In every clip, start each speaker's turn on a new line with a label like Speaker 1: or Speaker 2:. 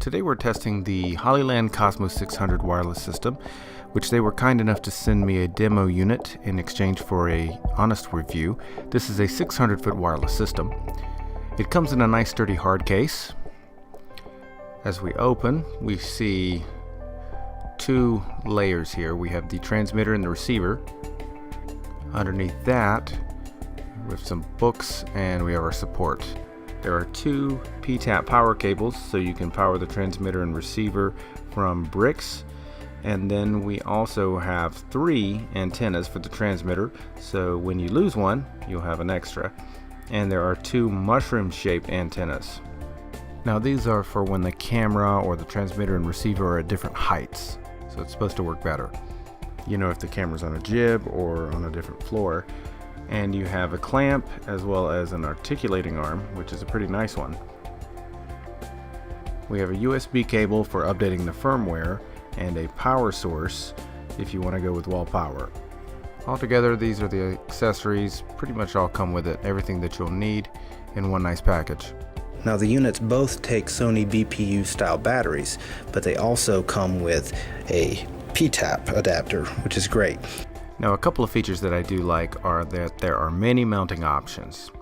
Speaker 1: Today we're testing the Hollyland COSMO 600 wireless system, which they were kind enough to send me a demo unit in exchange for a honest review. This is a 600-foot wireless system. It comes in a nice sturdy hard case. As we open, we see two layers here. We have the transmitter and the receiver. Underneath that, we have some books and we have our support. There are two P-tap power cables, so you can power the transmitter and receiver from bricks. And then we also have three antennas for the transmitter, so when you lose one, you'll have an extra. And there are two mushroom-shaped antennas. Now these are for when the camera or the transmitter and receiver are at different heights, so it's supposed to work better. You know, if the camera's on a jib or on a different floor. And you have a clamp as well as an articulating arm, which is a pretty nice one. We have a USB cable for updating the firmware and a power source if you want to go with wall power. Altogether, these are the accessories. Pretty much all come with it, everything that you'll need in one nice package.
Speaker 2: Now the units both take Sony BPU style batteries, but they also come with a P-tap adapter, which is great.
Speaker 1: Now a couple of features that I do like are that there are many mounting options.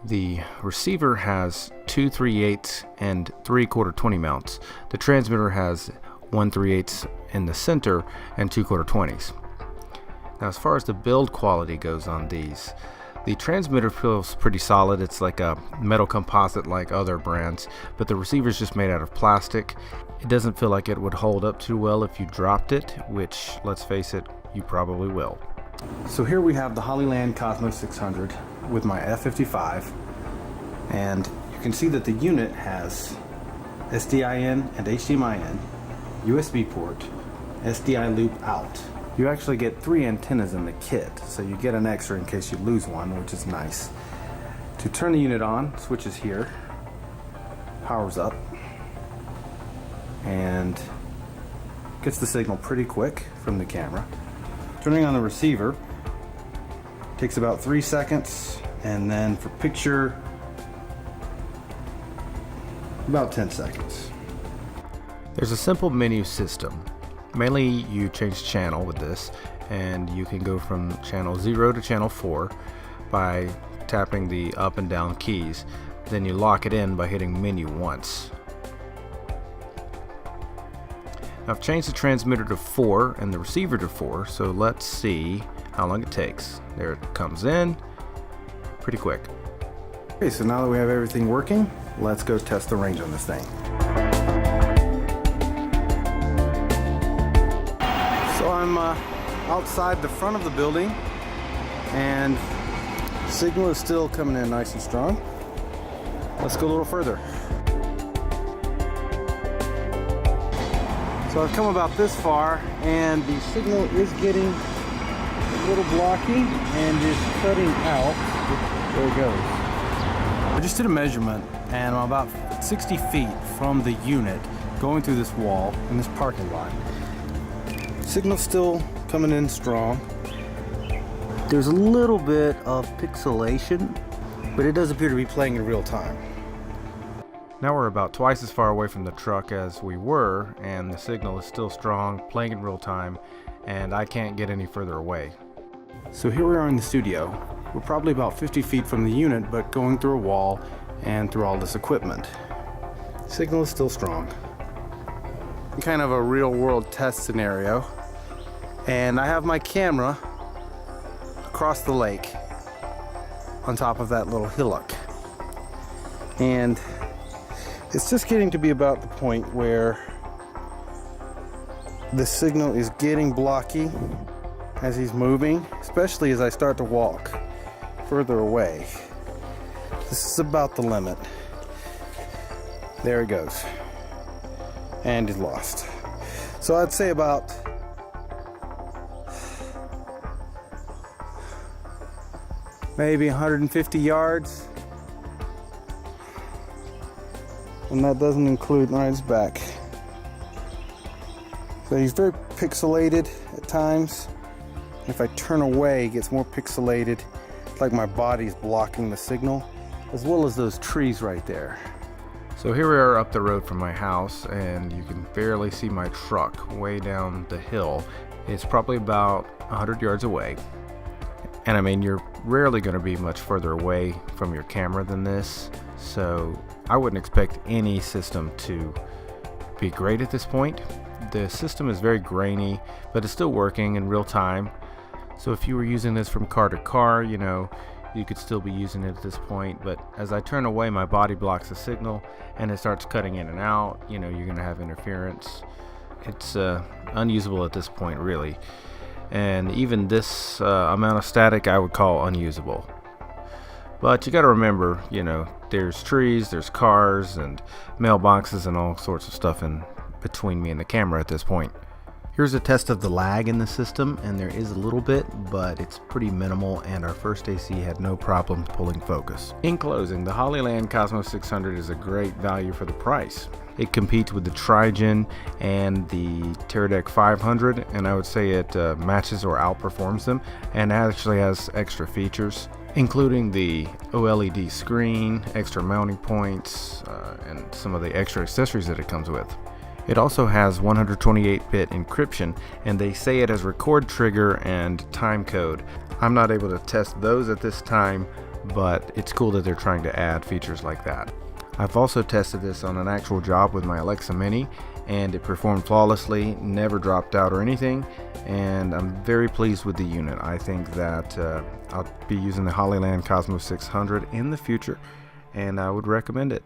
Speaker 1: The receiver has 2 3/8 and 3/4 20 mounts. The transmitter has 1 3/8 in the center and 2/4 20s. Now as far as the build quality goes on these, the transmitter feels pretty solid. It's like a metal composite like other brands, but the receiver is just made out of plastic. It doesn't feel like it would hold up too well if you dropped it, which, let's face it, you probably will. So here we have the Hollyland COSMO 600 with my F55, and you can see that the unit has SDI-in and HDMI-in, USB port, SDI loop out. You actually get 3 antennas in the kit, so you get an extra in case you lose one, which is nice. To turn the unit on, switch is here, powers up, and gets the signal pretty quick from the camera. Turning on the receiver takes about 3 seconds, and then for picture, about 10 seconds. There's a simple menu system. Mainly you change channel with this, and you can go from channel 0 to channel 4 by tapping the up and down keys. Then you lock it in by hitting menu once. I've changed the transmitter to 4 and the receiver to 4, so let's see how long it takes. There it comes in, pretty quick. Okay, so now that we have everything working, let's go test the range on this thing. So I'm outside the front of the building, and signal is still coming in nice and strong. Let's go a little further. So I've come about this far, and the signal is getting a little blocky and is cutting out. There it goes. I just did a measurement, and I'm about 60 feet from the unit going through this wall in this parking lot. Signal's still coming in strong. There's a little bit of pixelation, but it does appear to be playing in real time. Now we're about twice as far away from the truck as we were, and the signal is still strong, playing in real time, and I can't get any further away. So here we are in the studio. We're probably about 50 feet from the unit, but going through a wall and through all this equipment. Signal is still strong. Kind of a real world test scenario. And I have my camera across the lake on top of that little hillock. And it's just getting to be about the point where the signal is getting blocky as he's moving, especially as I start to walk further away. This is about the limit. There he goes. And he's lost. So I'd say about maybe 150 yards. And that doesn't include, all right, it's back. So he's very pixelated at times. If I turn away, it gets more pixelated. It's like my body's blocking the signal, as well as those trees right there. So here we are up the road from my house, and you can barely see my truck way down the hill. It's probably about 100 yards away. And I mean, you're rarely going to be much further away from your camera than this, so I wouldn't expect any system to be great at this point. The system is very grainy, but it's still working in real time. So if you were using this from car to car, you know, you could still be using it at this point. But as I turn away, my body blocks the signal and it starts cutting in and out. You know, you're going to have interference. It's unusable at this point, really. And even this amount of static I would call unusable. But you got to remember, you know, there's trees, there's cars and mailboxes and all sorts of stuff in between me and the camera at this point. Here's a test of the lag in the system, and there is a little bit, but it's pretty minimal, and our first AC had no problem pulling focus. In closing, the Hollyland COSMO 600 is a great value for the price. It competes with the Trigen and the Teradek 500, and I would say it matches or outperforms them, and actually has extra features, including the OLED screen, extra mounting points, and some of the extra accessories that it comes with. It also has 128-bit encryption, and they say it has record trigger and time code. I'm not able to test those at this time, but it's cool that they're trying to add features like that. I've also tested this on an actual job with my Alexa Mini, and it performed flawlessly, never dropped out or anything, and I'm very pleased with the unit. I think that I'll be using the Hollyland COSMO 600 in the future, and I would recommend it.